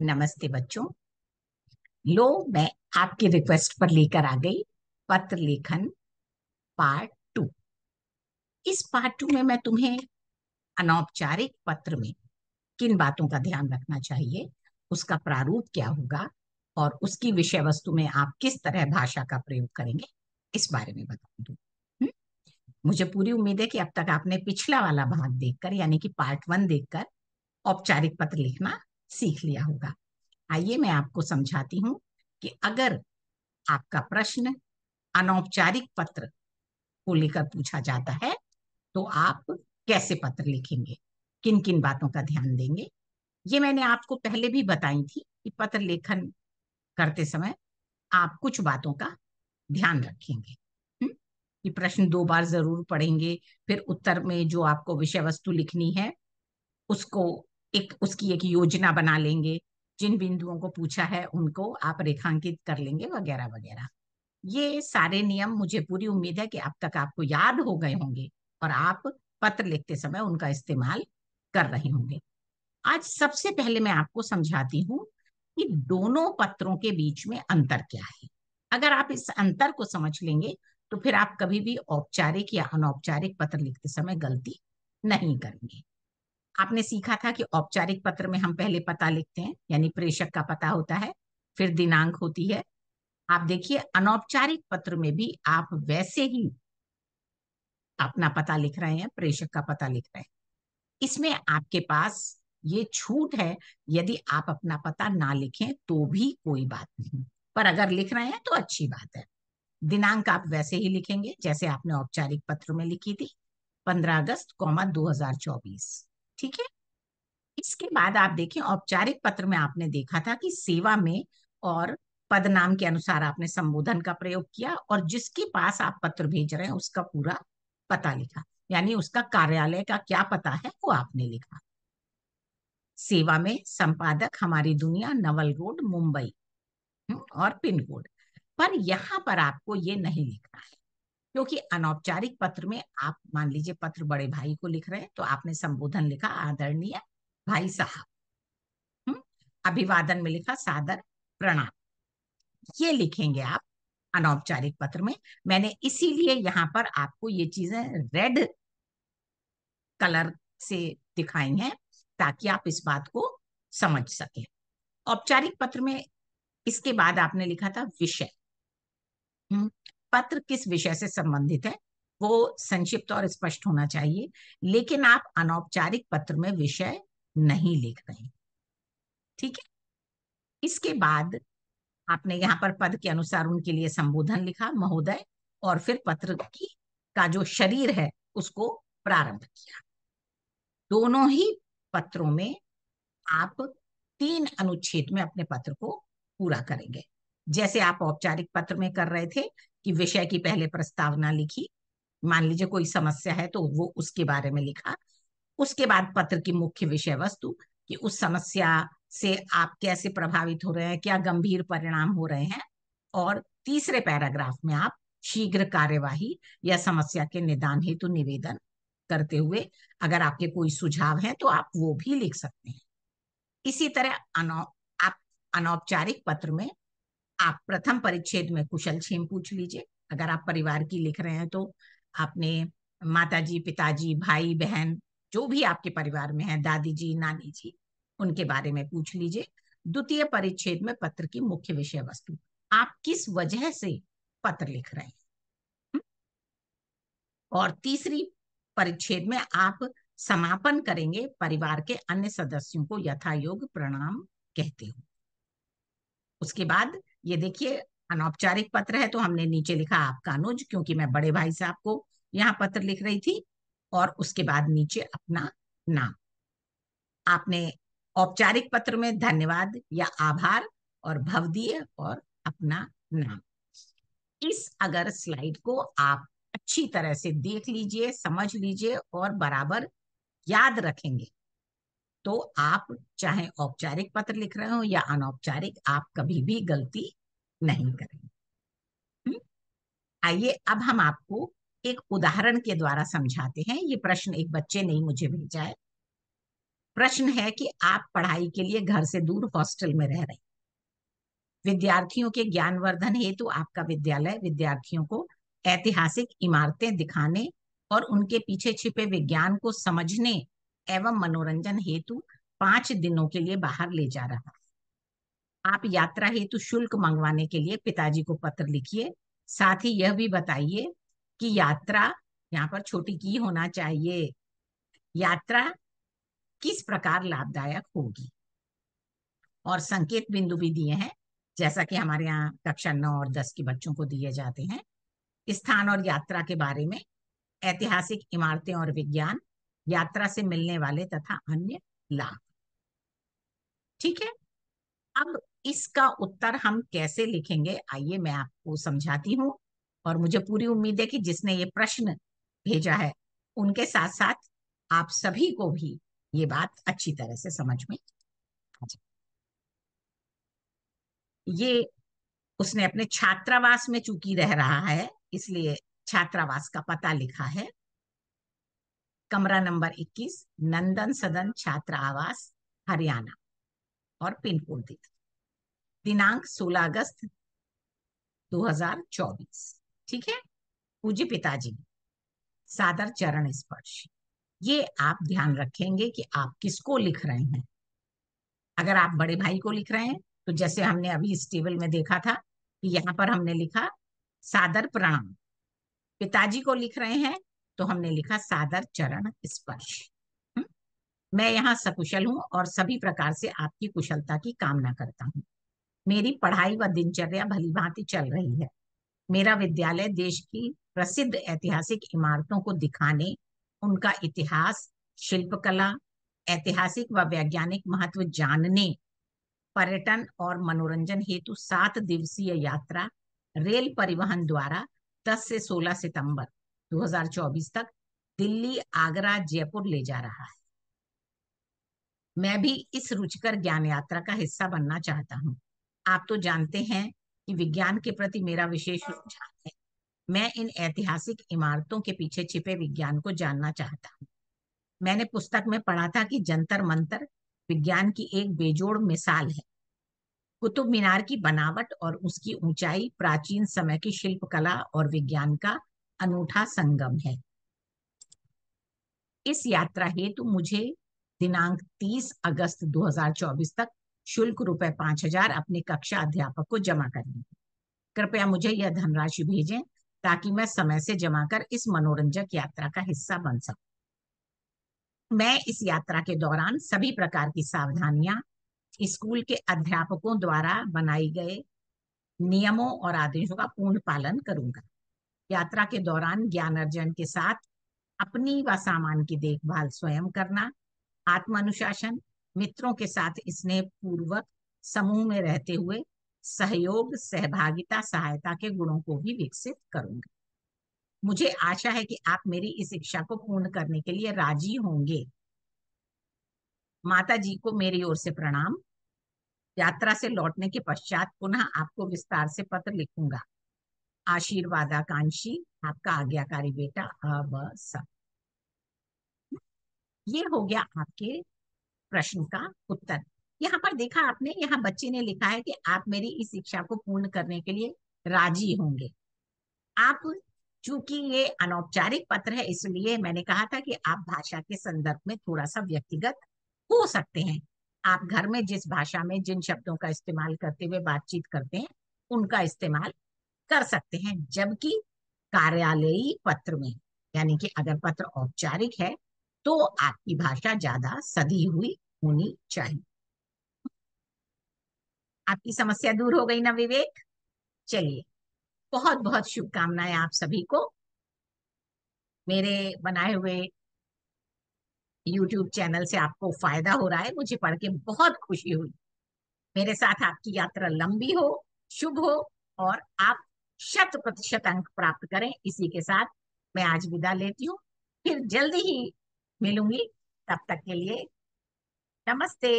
नमस्ते बच्चों। लो, मैं आपकी रिक्वेस्ट पर लेकर आ गई पत्र लेखन पार्ट 2। इस पार्ट 2 में मैं तुम्हें अनौपचारिक पत्र में किन बातों का ध्यान रखना चाहिए, उसका प्रारूप क्या होगा और उसकी विषय वस्तु में आप किस तरह भाषा का प्रयोग करेंगे, इस बारे में बता दूं। हम्म? मुझे पूरी उम्मीद है कि अब तक आपने पिछला वाला भाग देखकर, यानी कि पार्ट 1 देखकर औपचारिक पत्र लिखना सीख लिया होगा। आइए मैं आपको समझाती हूँ कि अगर आपका प्रश्न अनौपचारिक पत्र को लेकर पूछा जाता है तो आप कैसे पत्र लिखेंगे, किन किन बातों का ध्यान देंगे। ये मैंने आपको पहले भी बताई थी कि पत्र लेखन करते समय आप कुछ बातों का ध्यान रखेंगे। कि प्रश्न 2 बार जरूर पढ़ेंगे, फिर उत्तर में जो आपको विषय वस्तु लिखनी है उसको उसकी एक योजना बना लेंगे, जिन बिंदुओं को पूछा है उनको आप रेखांकित कर लेंगे, वगैरह वगैरह। ये सारे नियम मुझे पूरी उम्मीद है कि अब तक आपको याद हो गए होंगे और आप पत्र लिखते समय उनका इस्तेमाल कर रहे होंगे। आज सबसे पहले मैं आपको समझाती हूँ कि दोनों पत्रों के बीच में अंतर क्या है। अगर आप इस अंतर को समझ लेंगे तो फिर आप कभी भी औपचारिक या अनौपचारिक पत्र लिखते समय गलती नहीं करेंगे। आपने सीखा था कि औपचारिक पत्र में हम पहले पता लिखते हैं, यानी प्रेषक का पता होता है, फिर दिनांक होती है। आप देखिए अनौपचारिक पत्र में भी आप वैसे ही अपना पता लिख रहे हैं, प्रेषक का पता लिख रहे हैं। इसमें आपके पास ये छूट है, यदि आप अपना पता ना लिखें तो भी कोई बात नहीं, पर अगर लिख रहे हैं तो अच्छी बात है। दिनांक आप वैसे ही लिखेंगे जैसे आपने औपचारिक पत्र में लिखी थी, 15 अगस्त 2024। ठीक है। इसके बाद आप देखें औपचारिक पत्र में आपने देखा था कि सेवा में और पदनाम के अनुसार आपने संबोधन का प्रयोग किया और जिसके पास आप पत्र भेज रहे हैं उसका पूरा पता लिखा, यानी उसका कार्यालय का क्या पता है वो आपने लिखा। सेवा में संपादक हमारी दुनिया, नवल रोड, मुंबई। और पिन कोड। पर यहाँ पर आपको ये नहीं लिखना है, क्योंकि अनौपचारिक पत्र में आप मान लीजिए पत्र बड़े भाई को लिख रहे हैं तो आपने संबोधन लिखा आदरणीय भाई साहब। हम्म, अभिवादन में लिखा सादर प्रणाम। ये लिखेंगे आप अनौपचारिक पत्र में। मैंने इसीलिए यहाँ पर आपको ये चीजें रेड कलर से दिखाई हैं ताकि आप इस बात को समझ सकें। औपचारिक पत्र में इसके बाद आपने लिखा था विषय। पत्र किस विषय से संबंधित है वो संक्षिप्त और स्पष्ट होना चाहिए, लेकिन आप अनौपचारिक पत्र में विषय नहीं लिख रहे। ठीक है। इसके बाद आपने यहाँ पर पद के अनुसार उनके लिए संबोधन लिखा, महोदय, और फिर पत्र की का जो शरीर है उसको प्रारंभ किया। दोनों ही पत्रों में आप 3 अनुच्छेद में अपने पत्र को पूरा करेंगे। जैसे आप औपचारिक पत्र में कर रहे थे कि विषय की पहले प्रस्तावना लिखी, मान लीजिए कोई समस्या है तो वो उसके बारे में लिखा, उसके बाद पत्र की मुख्य विषय वस्तु कि उस समस्या से आप कैसे प्रभावित हो रहे हैं, क्या गंभीर परिणाम हो रहे हैं, और तीसरे पैराग्राफ में आप शीघ्र कार्यवाही या समस्या के निदान हेतु निवेदन करते हुए अगर आपके कोई सुझाव हैं तो आप वो भी लिख सकते हैं। इसी तरह आप अनौपचारिक पत्र में आप प्रथम परिच्छेद में कुशल क्षेम पूछ लीजिए। अगर आप परिवार की लिख रहे हैं तो आपने माताजी, पिताजी, भाई बहन, जो भी आपके परिवार में है, दादी जी, नानी जी, उनके बारे में पूछ लीजिए। द्वितीय परिच्छेद में पत्र की मुख्य विषय वस्तु, आप किस वजह से पत्र लिख रहे हैं। और तीसरी परिच्छेद में आप समापन करेंगे, परिवार के अन्य सदस्यों को यथायोग प्रणाम कहते हो। उसके बाद ये देखिए अनौपचारिक पत्र है तो हमने नीचे लिखा आपका अनुज, क्योंकि मैं बड़े भाई साहब को यहाँ पत्र लिख रही थी, और उसके बाद नीचे अपना नाम। आपने औपचारिक पत्र में धन्यवाद या आभार और भवदीय और अपना नाम। इस अगर स्लाइड को आप अच्छी तरह से देख लीजिए, समझ लीजिए और बराबर याद रखेंगे तो आप चाहे औपचारिक पत्र लिख रहे हो या अनौपचारिक, आप कभी भी गलती नहीं करेंगे। हम्म? आइए अब हम आपको एक उदाहरण के द्वारा समझाते हैं। ये प्रश्न एक बच्चे ने ही मुझे भेजा है। प्रश्न है कि आप पढ़ाई के लिए घर से दूर हॉस्टल में रह रहे हैं। विद्यार्थियों के ज्ञानवर्धन हेतु आपका विद्यालय विद्यार्थियों को ऐतिहासिक इमारतें दिखाने और उनके पीछे छिपे विज्ञान को समझने एवं मनोरंजन हेतु 5 दिनों के लिए बाहर ले जा रहा है। आप यात्रा हेतु शुल्क मंगवाने के लिए पिताजी को पत्र लिखिए। साथ ही यह भी बताइए कि यात्रा, यहाँ पर छोटी की होना चाहिए, यात्रा किस प्रकार लाभदायक होगी। और संकेत बिंदु भी दिए हैं, जैसा कि हमारे यहाँ कक्षा 9 और 10 के बच्चों को दिए जाते हैं। स्थान और यात्रा के बारे में, ऐतिहासिक इमारतें और विज्ञान, यात्रा से मिलने वाले तथा अन्य लाभ। ठीक है, अब इसका उत्तर हम कैसे लिखेंगे, आइए मैं आपको समझाती हूँ। और मुझे पूरी उम्मीद है कि जिसने ये प्रश्न भेजा है उनके साथ साथ आप सभी को भी ये बात अच्छी तरह से समझ में आ जाए। ये उसने अपने छात्रावास में चूंकि रह रहा है, इसलिए छात्रावास का पता लिखा है। कमरा नंबर 21, नंदन सदन छात्र आवास, हरियाणा। और पिन कोड दिनांक 16 अगस्त 2024। ठीक है। पूज्य पिताजी, सादर चरण स्पर्श। ये आप ध्यान रखेंगे कि आप किसको लिख रहे हैं। अगर आप बड़े भाई को लिख रहे हैं तो जैसे हमने अभी इस टेबल में देखा था कि यहाँ पर हमने लिखा सादर प्रणाम। पिताजी को लिख रहे हैं तो हमने लिखा सादर चरण स्पर्श। मैं यहाँ सकुशल हूँ और सभी प्रकार से आपकी कुशलता की कामना करता हूँ। मेरी पढ़ाई व दिनचर्या भली भांति चल रही है। मेरा विद्यालय देश की प्रसिद्ध ऐतिहासिक इमारतों को दिखाने, उनका इतिहास, शिल्पकला, ऐतिहासिक व वैज्ञानिक महत्व जानने, पर्यटन और मनोरंजन हेतु 7 दिवसीय यात्रा रेल परिवहन द्वारा 10 से 16 सितंबर 2024 तक दिल्ली, आगरा, जयपुर ले जा रहा है। मैं भी इस रुचिकर ज्ञान यात्रा का हिस्सा बनना चाहता हूँ। आप तो जानते हैं कि विज्ञान के प्रति मेरा विशेष रुझान है। मैं इन ऐतिहासिक इमारतों के पीछे छिपे विज्ञान को जानना चाहता हूँ। मैंने पुस्तक में पढ़ा था कि जंतर मंतर विज्ञान की एक बेजोड़ मिसाल है। कुतुब मीनार की बनावट और उसकी ऊंचाई प्राचीन समय की शिल्पकला और विज्ञान का अनूठा संगम है। इस यात्रा हेतु मुझे दिनांक 30 अगस्त 2024 तक शुल्क रुपए 5,000 अपने कक्षा अध्यापक को जमा करनी है। कृपया मुझे यह धनराशि भेजें ताकि मैं समय से जमा कर इस मनोरंजक यात्रा का हिस्सा बन सकूं। मैं इस यात्रा के दौरान सभी प्रकार की सावधानियां स्कूल के अध्यापकों द्वारा बनाई गए नियमों और आदेशों का पूर्ण पालन करूंगा। यात्रा के दौरान ज्ञान अर्जन के साथ अपनी व सामान की देखभाल स्वयं करना, आत्मानुशासन, मित्रों के साथ स्नेह पूर्वक समूह में रहते हुए सहयोग, सहभागिता, सहायता के गुणों को भी विकसित करूंगा। मुझे आशा है कि आप मेरी इस इच्छा को पूर्ण करने के लिए राजी होंगे। माता जी को मेरी ओर से प्रणाम। यात्रा से लौटने के पश्चात पुनः आपको विस्तार से पत्र लिखूंगा। आशीर्वादाकांक्षी, आपका आज्ञाकारी बेटा अब सब। ये हो गया आपके प्रश्न का उत्तर। यहाँ पर देखा आपने, यहाँ बच्चे ने लिखा है कि आप मेरी इस इच्छा को पूर्ण करने के लिए राजी होंगे। आप, चूंकि ये अनौपचारिक पत्र है, इसलिए मैंने कहा था कि आप भाषा के संदर्भ में थोड़ा सा व्यक्तिगत हो सकते हैं। आप घर में जिस भाषा में जिन शब्दों का इस्तेमाल करते हुए बातचीत करते हैं उनका इस्तेमाल कर सकते हैं, जबकि कार्यालयी पत्र में, यानी कि अगर पत्र औपचारिक है तो आपकी भाषा ज्यादा सधी हुई होनी चाहिए। आपकी समस्या दूर हो गई ना विवेक? चलिए, बहुत बहुत शुभकामनाएं आप सभी को। मेरे बनाए हुए YouTube चैनल से आपको फायदा हो रहा है, मुझे पढ़ के बहुत खुशी हुई। मेरे साथ आपकी यात्रा लंबी हो, शुभ हो और आप 100% अंक प्राप्त करें। इसी के साथ मैं आज विदा लेती हूँ, फिर जल्दी ही मिलूंगी। तब तक के लिए नमस्ते।